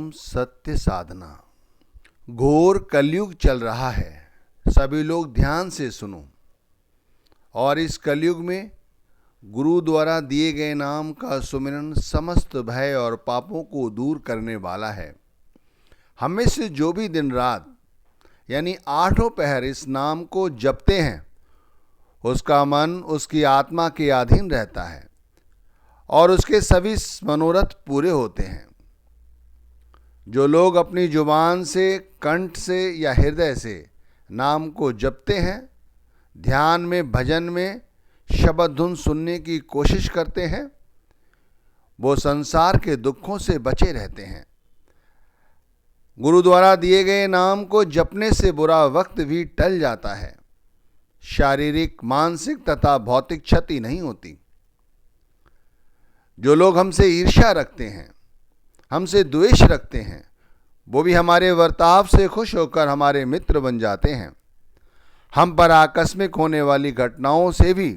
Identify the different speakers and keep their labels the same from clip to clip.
Speaker 1: परम सत्य साधना। घोर कलयुग चल रहा है, सभी लोग ध्यान से सुनो। और इस कलयुग में गुरु द्वारा दिए गए नाम का सुमिरन समस्त भय और पापों को दूर करने वाला है। हमें से जो भी दिन रात यानी 8 पहर इस नाम को जपते हैं, उसका मन उसकी आत्मा के अधीन रहता है और उसके सभी मनोरथ पूरे होते हैं। जो लोग अपनी जुबान से, कंठ से या हृदय से नाम को जपते हैं, ध्यान में, भजन में, शब्द धुन सुनने की कोशिश करते हैं, वो संसार के दुखों से बचे रहते हैं। गुरु द्वारा दिए गए नाम को जपने से बुरा वक्त भी टल जाता है। शारीरिक, मानसिक तथा भौतिक क्षति नहीं होती। जो लोग हमसे ईर्ष्या रखते हैं, हमसे द्वेष रखते हैं, वो भी हमारे वर्ताव से खुश होकर हमारे मित्र बन जाते हैं। हम पर आकस्मिक होने वाली घटनाओं से भी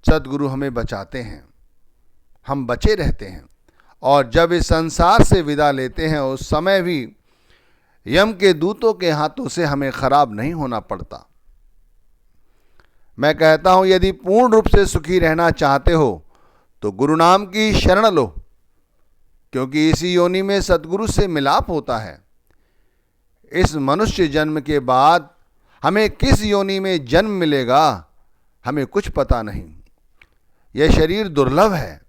Speaker 1: सद्गुरु हमें बचाते हैं, हम बचे रहते हैं। और जब इस संसार से विदा लेते हैं, उस समय भी यम के दूतों के हाथों से हमें खराब नहीं होना पड़ता। मैं कहता हूं, यदि पूर्ण रूप से सुखी रहना चाहते हो तो गुरु नाम की शरण लो, क्योंकि इसी योनि में सद्गुरु से मिलाप होता है। इस मनुष्य जन्म के बाद हमें किस योनि में जन्म मिलेगा, हमें कुछ पता नहीं। यह शरीर दुर्लभ है,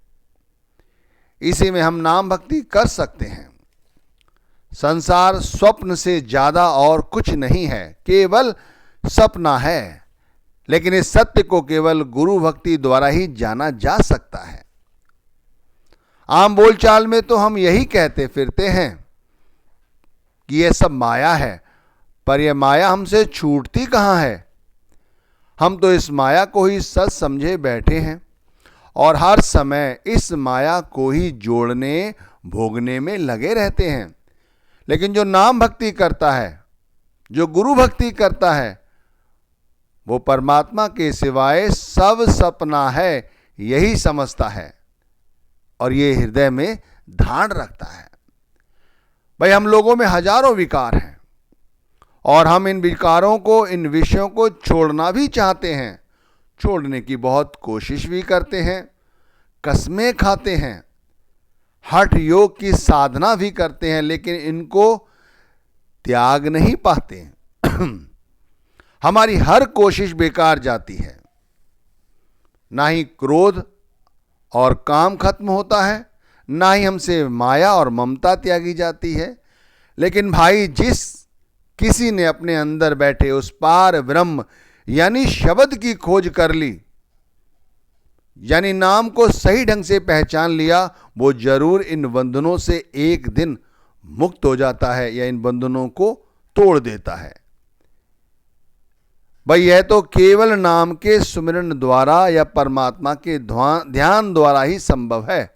Speaker 1: इसी में हम नाम भक्ति कर सकते हैं। संसार स्वप्न से ज्यादा और कुछ नहीं है, केवल सपना है। लेकिन इस सत्य को केवल गुरु भक्ति द्वारा ही जाना जा सकता है। आम बोलचाल में तो हम यही कहते फिरते हैं कि यह सब माया है, पर यह माया हमसे छूटती कहाँ है। हम तो इस माया को ही सच समझे बैठे हैं और हर समय इस माया को ही जोड़ने, भोगने में लगे रहते हैं। लेकिन जो नाम भक्ति करता है, जो गुरु भक्ति करता है, वो परमात्मा के सिवाय सब सपना है, यही समझता है और ये हृदय में धारण रखता है। भाई, हम लोगों में हजारों विकार हैं और हम इन विकारों को, इन विषयों को छोड़ना भी चाहते हैं, छोड़ने की बहुत कोशिश भी करते हैं, कसमें खाते हैं, हठ योग की साधना भी करते हैं, लेकिन इनको त्याग नहीं पाते। हमारी हर कोशिश बेकार जाती है। ना ही क्रोध और काम खत्म होता है, ना ही हमसे माया और ममता त्यागी जाती है। लेकिन भाई, जिस किसी ने अपने अंदर बैठे उस पार ब्रह्म यानी शब्द की खोज कर ली, यानी नाम को सही ढंग से पहचान लिया, वो जरूर इन बंधनों से एक दिन मुक्त हो जाता है या इन बंधनों को तोड़ देता है। भाई, यह तो केवल नाम के सुमिरन द्वारा या परमात्मा के ध्यान द्वारा ही संभव है।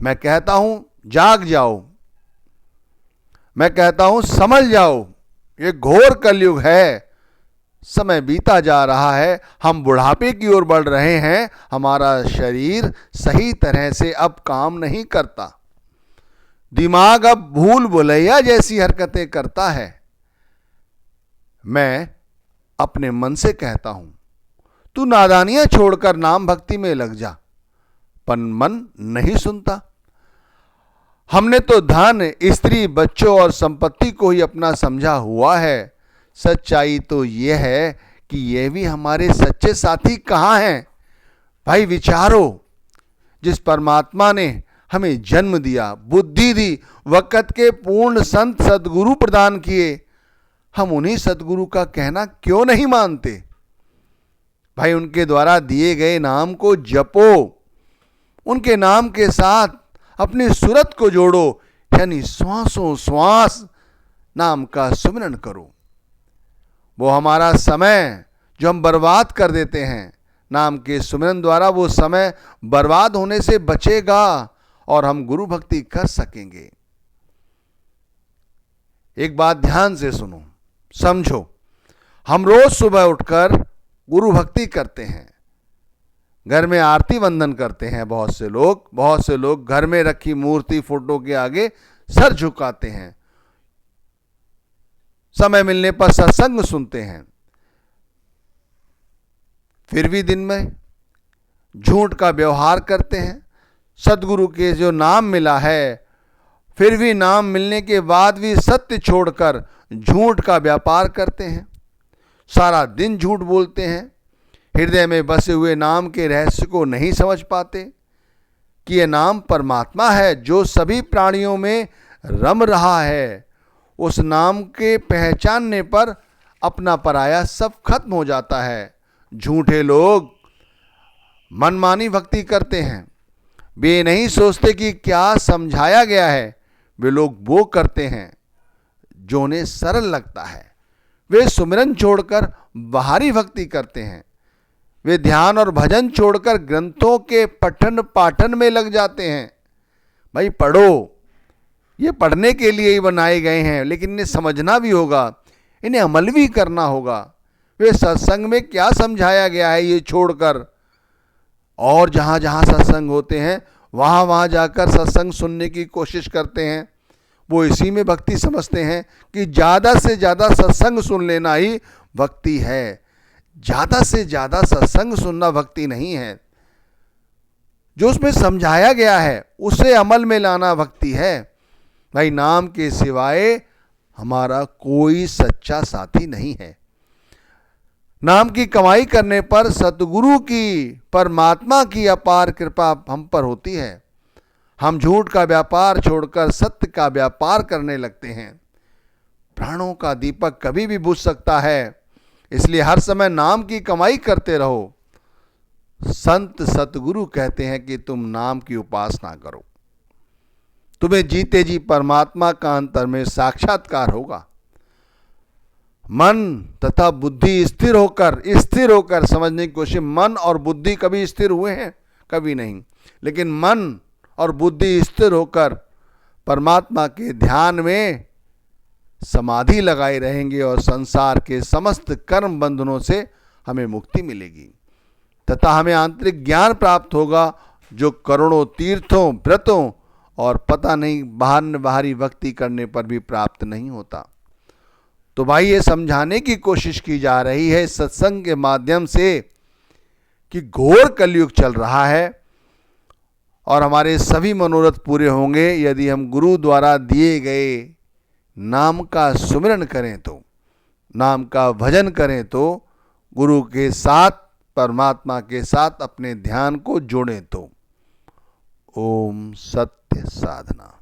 Speaker 1: मैं कहता हूं, जाग जाओ। मैं कहता हूं, समझ जाओ। ये घोर कलयुग है, समय बीता जा रहा है, हम बुढ़ापे की ओर बढ़ रहे हैं। हमारा शरीर सही तरह से अब काम नहीं करता, दिमाग अब भूल भुलैया जैसी हरकतें करता है। मैं अपने मन से कहता हूं, तू नादानियां छोड़कर नाम भक्ति में लग जा, पर मन नहीं सुनता। हमने तो धन, स्त्री, बच्चों और संपत्ति को ही अपना समझा हुआ है। सच्चाई तो यह है कि ये भी हमारे सच्चे साथी कहाँ हैं। भाई, विचारो, जिस परमात्मा ने हमें जन्म दिया, बुद्धि दी, वक़्त के पूर्ण संत सद्गुरु प्रदान किए, हम उन्हीं सद्गुरु का कहना क्यों नहीं मानते। भाई, उनके द्वारा दिए गए नाम को जपो, उनके नाम के साथ अपनी सूरत को जोड़ो, यानी श्वासों श्वास नाम का सुमिरन करो। वो हमारा समय जो हम बर्बाद कर देते हैं, नाम के सुमिरन द्वारा वो समय बर्बाद होने से बचेगा और हम गुरु भक्ति कर सकेंगे। एक बात ध्यान से सुनो, समझो। हम रोज सुबह उठकर गुरु भक्ति करते हैं, घर में आरती वंदन करते हैं। बहुत से लोग घर में रखी मूर्ति, फोटो के आगे सर झुकाते हैं, समय मिलने पर सत्संग सुनते हैं, फिर भी दिन में झूठ का व्यवहार करते हैं। सद्गुरु के जो नाम मिला है, फिर भी नाम मिलने के बाद भी सत्य छोड़कर झूठ का व्यापार करते हैं, सारा दिन झूठ बोलते हैं, हृदय में बसे हुए नाम के रहस्य को नहीं समझ पाते कि यह नाम परमात्मा है जो सभी प्राणियों में रम रहा है। उस नाम के पहचानने पर अपना पराया सब खत्म हो जाता है। झूठे लोग मनमानी भक्ति करते हैं, वे नहीं सोचते कि क्या समझाया गया है, वे लोग वो करते हैं जो उन्हें सरल लगता है। वे सुमिरन छोड़कर बाहरी भक्ति करते हैं, वे ध्यान और भजन छोड़कर ग्रंथों के पठन पाठन में लग जाते हैं। भाई पढ़ो, ये पढ़ने के लिए ही बनाए गए हैं, लेकिन इन्हें समझना भी होगा, इन्हें अमल भी करना होगा। वे सत्संग में क्या समझाया गया है ये छोड़कर और जहाँ जहाँ सत्संग होते हैं वहाँ वहाँ जाकर सत्संग सुनने की कोशिश करते हैं। वो इसी में भक्ति समझते हैं कि ज़्यादा से ज़्यादा सत्संग सुन लेना ही भक्ति है। ज़्यादा से ज़्यादा सत्संग सुनना भक्ति नहीं है। जो उसमें समझाया गया है उसे अमल में लाना भक्ति है। भाई नाम के सिवाय हमारा कोई सच्चा साथी नहीं है। नाम की कमाई करने पर सतगुरु की, परमात्मा की अपार कृपा हम पर होती है। हम झूठ का व्यापार छोड़कर सत्य का व्यापार करने लगते हैं। प्राणों का दीपक कभी भी बुझ सकता है, इसलिए हर समय नाम की कमाई करते रहो। संत सतगुरु कहते हैं कि तुम नाम की उपासना करो, तुम्हें जीते जी परमात्मा का अंतर में साक्षात्कार होगा। मन तथा बुद्धि स्थिर होकर समझने की कोशिश। मन और बुद्धि कभी स्थिर हुए हैं? कभी नहीं। लेकिन मन और बुद्धि स्थिर होकर परमात्मा के ध्यान में समाधि लगाए रहेंगे और संसार के समस्त कर्म बंधनों से हमें मुक्ति मिलेगी तथा हमें आंतरिक ज्ञान प्राप्त होगा जो करोड़ों तीर्थों, व्रतों और पता नहीं बाहरी भक्ति करने पर भी प्राप्त नहीं होता। तो भाई ये समझाने की कोशिश की जा रही है सत्संग के माध्यम से कि घोर कलयुग चल रहा है और हमारे सभी मनोरथ पूरे होंगे यदि हम गुरु द्वारा दिए गए नाम का सुमिरन करें, तो नाम का भजन करें, तो गुरु के साथ, परमात्मा के साथ अपने ध्यान को जोड़ें तो। ओम सत्य साधना।